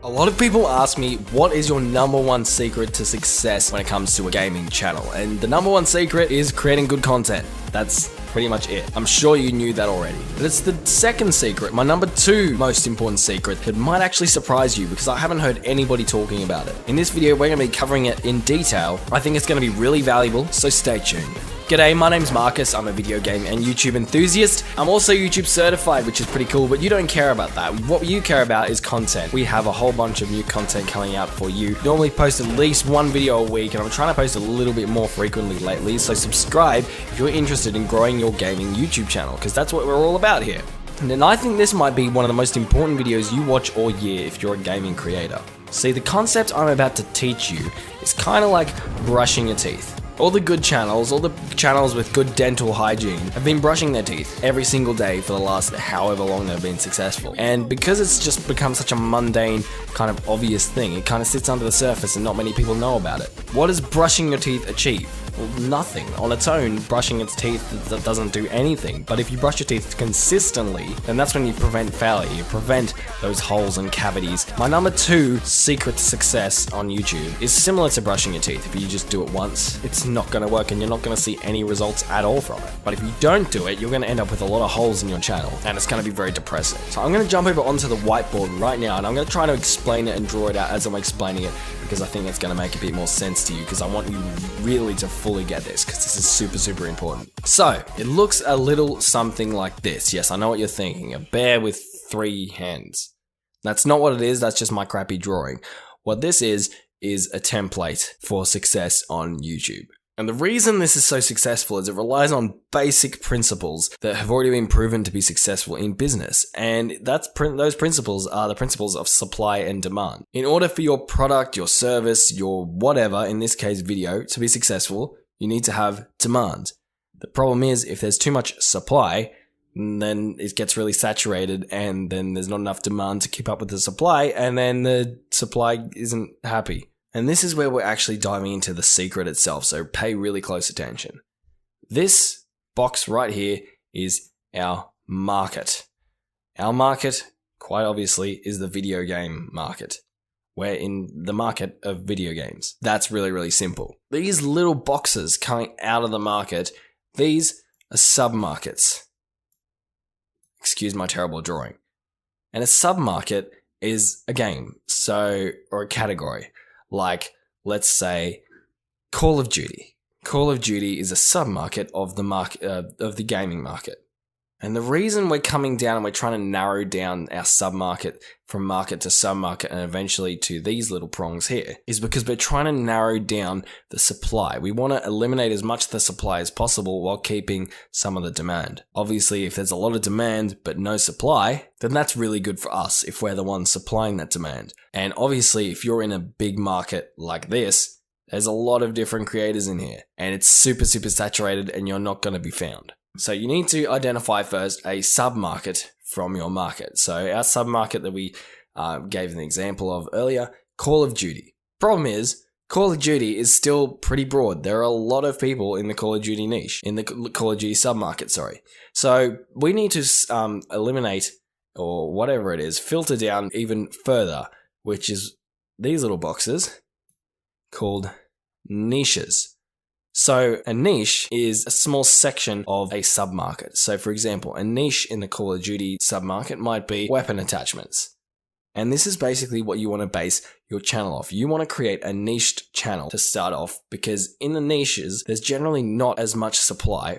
A lot of people ask me, what is your number one secret to success when it comes to a gaming channel? And the number one secret is creating good content. That's pretty much it. I'm sure you knew that already. But it's the second secret, my number two most important secret, that might actually surprise you because I haven't heard anybody talking about it. In this video, we're going to be covering it in detail. I think it's going to be really valuable, so stay tuned. G'day, my name's Marcus. I'm a video game and YouTube enthusiast. I'm also YouTube certified, which is pretty cool, but you don't care about that. What you care about is content. We have a whole bunch of new content coming out for you. Normally post at least one video a week, and I'm trying to post a little bit more frequently lately, so subscribe if you're interested in growing your gaming YouTube channel, because that's what we're all about here. And then I think this might be one of the most important videos you watch all year if you're a gaming creator. See, the concept I'm about to teach you is kind of like brushing your teeth. All the good channels, all the channels with good dental hygiene have been brushing their teeth every single day for the last however long they've been successful. And because it's just become such a mundane, kind of obvious thing, it kind of sits under the surface and not many people know about it. What does brushing your teeth achieve? Well, nothing. On its own, brushing its teeth that doesn't do anything. But if you brush your teeth consistently, then that's when you prevent failure. You prevent those holes and cavities. My number two secret to success on YouTube is similar to brushing your teeth. If you just do it once, it's not going to work and you're not going to see any results at all from it. But if you don't do it, you're going to end up with a lot of holes in your channel and it's going to be very depressing. So I'm going to jump over onto the whiteboard right now and I'm going to try to explain it and draw it out as I'm explaining it, because I think it's going to make a bit more sense to you, because I want you really to fully get this, because this is super important. So it looks a little something like this. Yes, I know what you're thinking, a bear with three hands. That's not what it is, that's just my crappy drawing. What this is a template for success on YouTube. And the reason this is so successful is it relies on basic principles that have already been proven to be successful in business. And those principles are the principles of supply and demand. In order for your product, your service, your whatever, in this case video, to be successful, you need to have demand. The problem is, if there's too much supply, then it gets really saturated and then there's not enough demand to keep up with the supply, and then the supply isn't happy. And this is where we're actually diving into the secret itself, so pay really close attention. This box right here is our market. Our market, quite obviously, is the video game market. We're in the market of video games. That's really simple. These little boxes coming out of the market, these are sub-markets. Excuse my terrible drawing. And a sub-market is a game, or a category. Like, let's say, Call of Duty. Call of Duty is a sub-market of the gaming market. And the reason we're coming down and we're trying to narrow down our sub-market from market to sub-market and eventually to these little prongs here is because we're trying to narrow down the supply. We want to eliminate as much of the supply as possible while keeping some of the demand. Obviously, if there's a lot of demand but no supply, then that's really good for us if we're the ones supplying that demand. And obviously, if you're in a big market like this, there's a lot of different creators in here and it's super saturated and you're not going to be found. So you need to identify first a sub-market from your market. So our sub-market that we gave an example of earlier, Call of Duty. Problem is, Call of Duty is still pretty broad. There are a lot of people in the Call of Duty niche, in the Call of Duty sub-market, sorry. So we need to eliminate, or whatever it is, filter down even further, which is these little boxes called niches. So a niche is a small section of a sub-market. So for example, a niche in the Call of Duty sub-market might be weapon attachments. And this is basically what you want to base your channel off. You want to create a niched channel to start off, because in the niches, there's generally not as much supply,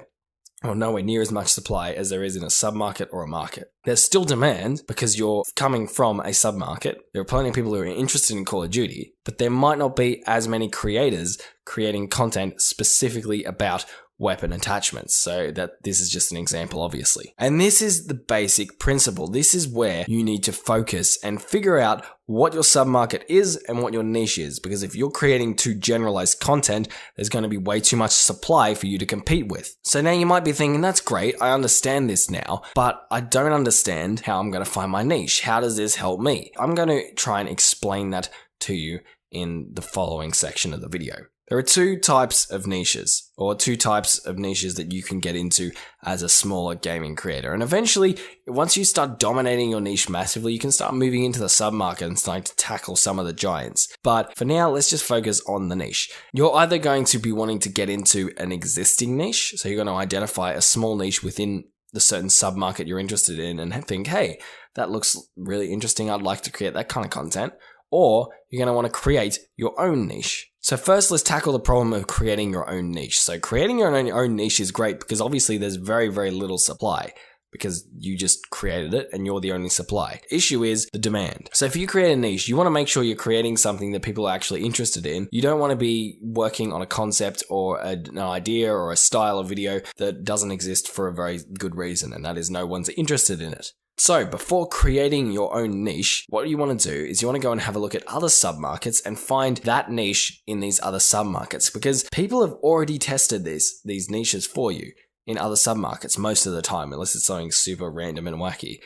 or nowhere near as much supply as there is in a sub-market or a market. There's still demand because you're coming from a sub-market. There are plenty of people who are interested in Call of Duty, but there might not be as many creators creating content specifically about weapon attachments. So this is just an example, obviously. And this is the basic principle. This is where you need to focus and figure out what your sub-market is and what your niche is. Because if you're creating too generalized content, there's going to be way too much supply for you to compete with. So now you might be thinking, that's great, I understand this now, but I don't understand how I'm going to find my niche. How does this help me? I'm going to try and explain that to you in the following section of the video. There are two types of niches, or two types of niches that you can get into as a smaller gaming creator. And eventually, once you start dominating your niche massively, you can start moving into the sub-market and starting to tackle some of the giants. But for now, let's just focus on the niche. You're either going to be wanting to get into an existing niche, so you're going to identify a small niche within the certain sub-market you're interested in and think, hey, that looks really interesting, I'd like to create that kind of content. Or you're going to want to create your own niche. So first, let's tackle the problem of creating your own niche. So creating your own niche is great because obviously there's very, very little supply because you just created it and you're the only supply. Issue is the demand. So if you create a niche, you want to make sure you're creating something that people are actually interested in. You don't want to be working on a concept or an idea or a style of video that doesn't exist for a very good reason, and that is no one's interested in it. So before creating your own niche, what you want to do is you want to go and have a look at other submarkets and find that niche in these other submarkets, because people have already tested these niches for you in other submarkets most of the time, unless it's something super random and wacky.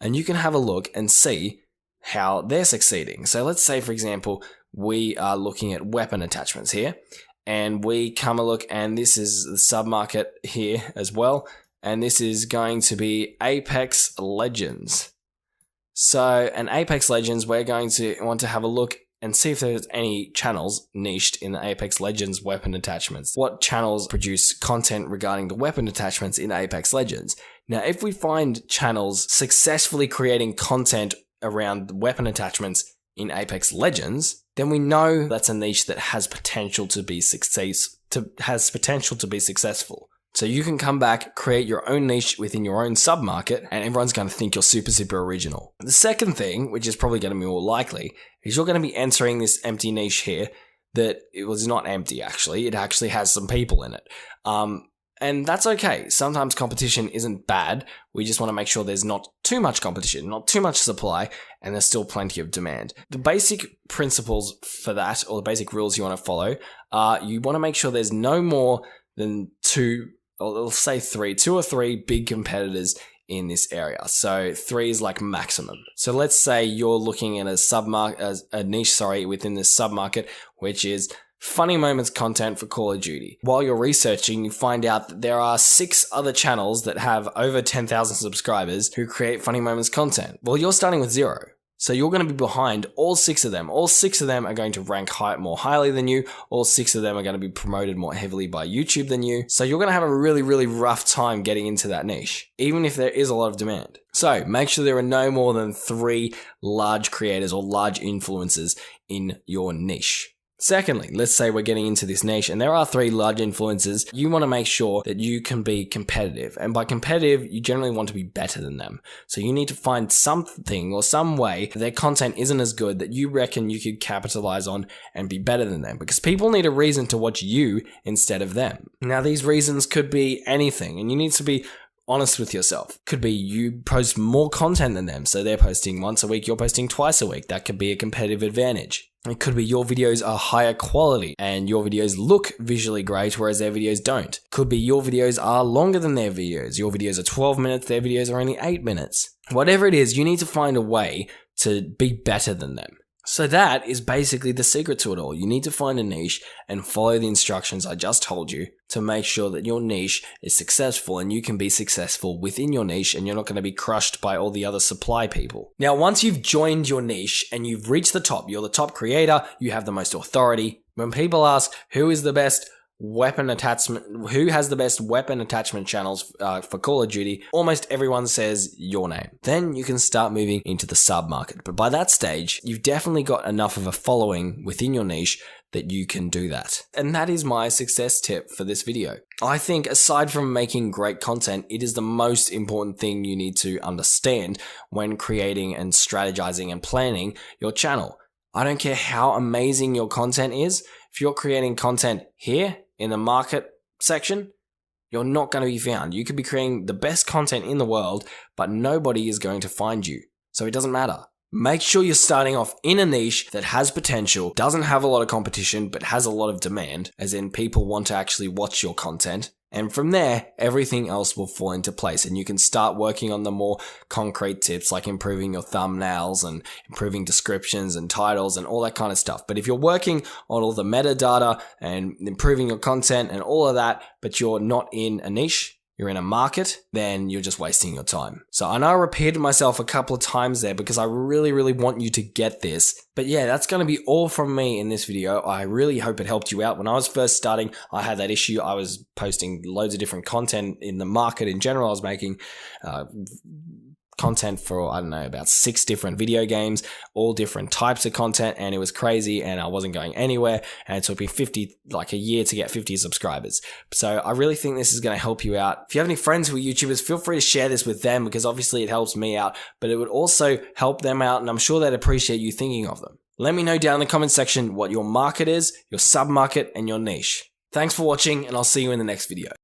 And you can have a look and see how they're succeeding. So let's say, for example, we are looking at weapon attachments here, and we come a look, and this is the submarket here as well. And this is going to be Apex Legends. So, in Apex Legends, we're going to want to have a look and see if there's any channels niched in the Apex Legends weapon attachments. What channels produce content regarding the weapon attachments in Apex Legends? Now, if we find channels successfully creating content around the weapon attachments in Apex Legends, then we know that's a niche that has potential to be successful. So you can come back, create your own niche within your own sub-market, and everyone's going to think you're super, super original. The second thing, which is probably going to be more likely, is you're going to be entering this empty niche here that it was not empty, actually. It actually has some people in it. And that's okay. Sometimes competition isn't bad. We just want to make sure there's not too much competition, not too much supply, and there's still plenty of demand. The basic principles for that, or the basic rules you want to follow, are you want to make sure there's no more than two or two or three big competitors in this area. So 3 is like maximum. So let's say you're looking at a niche within this submarket, which is funny moments content for Call of Duty. While you're researching, you find out that there are 6 other channels that have over 10,000 subscribers who create funny moments content. Well, you're starting with 0. So you're going to be behind all 6 of them. All 6 of them are going to rank more highly than you. All 6 of them are going to be promoted more heavily by YouTube than you. So you're going to have a really, really rough time getting into that niche, even if there is a lot of demand. So make sure there are no more than 3 large creators or large influencers in your niche. Secondly, let's say we're getting into this niche and there are 3 large influencers. You want to make sure that you can be competitive. And by competitive, you generally want to be better than them. So you need to find something or some way that their content isn't as good that you reckon you could capitalize on and be better than them. Because people need a reason to watch you instead of them. Now, these reasons could be anything, and you need to be honest with yourself. Could be you post more content than them. So they're posting once a week, you're posting twice a week. That could be a competitive advantage. It could be your videos are higher quality and your videos look visually great, whereas their videos don't. Could be your videos are longer than their videos. Your videos are 12 minutes, their videos are only 8 minutes. Whatever it is, you need to find a way to be better than them. So that is basically the secret to it all. You need to find a niche and follow the instructions I just told you to make sure that your niche is successful and you can be successful within your niche and you're not going to be crushed by all the other supply people. Now, once you've joined your niche and you've reached the top, you're the top creator, you have the most authority. When people ask who is the best weapon attachment, who has the best weapon attachment channels for Call of Duty, almost everyone says your name. Then you can start moving into the sub market. But by that stage, you've definitely got enough of a following within your niche that you can do that. And that is my success tip for this video. I think aside from making great content, it is the most important thing you need to understand when creating and strategizing and planning your channel. I don't care how amazing your content is. If you're creating content here in the market section, you're not going to be found. You could be creating the best content in the world, but nobody is going to find you. So it doesn't matter. Make sure you're starting off in a niche that has potential, doesn't have a lot of competition, but has a lot of demand, as in people want to actually watch your content. And from there, everything else will fall into place and you can start working on the more concrete tips like improving your thumbnails and improving descriptions and titles and all that kind of stuff. But if you're working on all the metadata and improving your content and all of that, but you're not in a niche, you're in a market, then you're just wasting your time. So I know I repeated myself a couple of times there because I really, really want you to get this. But yeah, that's going to be all from me in this video. I really hope it helped you out. When I was first starting, I had that issue. I was posting loads of different content in the market in general. I was making content for, I don't know, about 6 different video games, all different types of content, and it was crazy and I wasn't going anywhere, and it took me a year to get 50 subscribers. So I really think this is going to help you out. If you have any friends who are YouTubers, feel free to share this with them because obviously it helps me out, but it would also help them out, and I'm sure they'd appreciate you thinking of them. Let me know down in the comment section what your market is, your sub-market, and your niche. Thanks for watching, and I'll see you in the next video.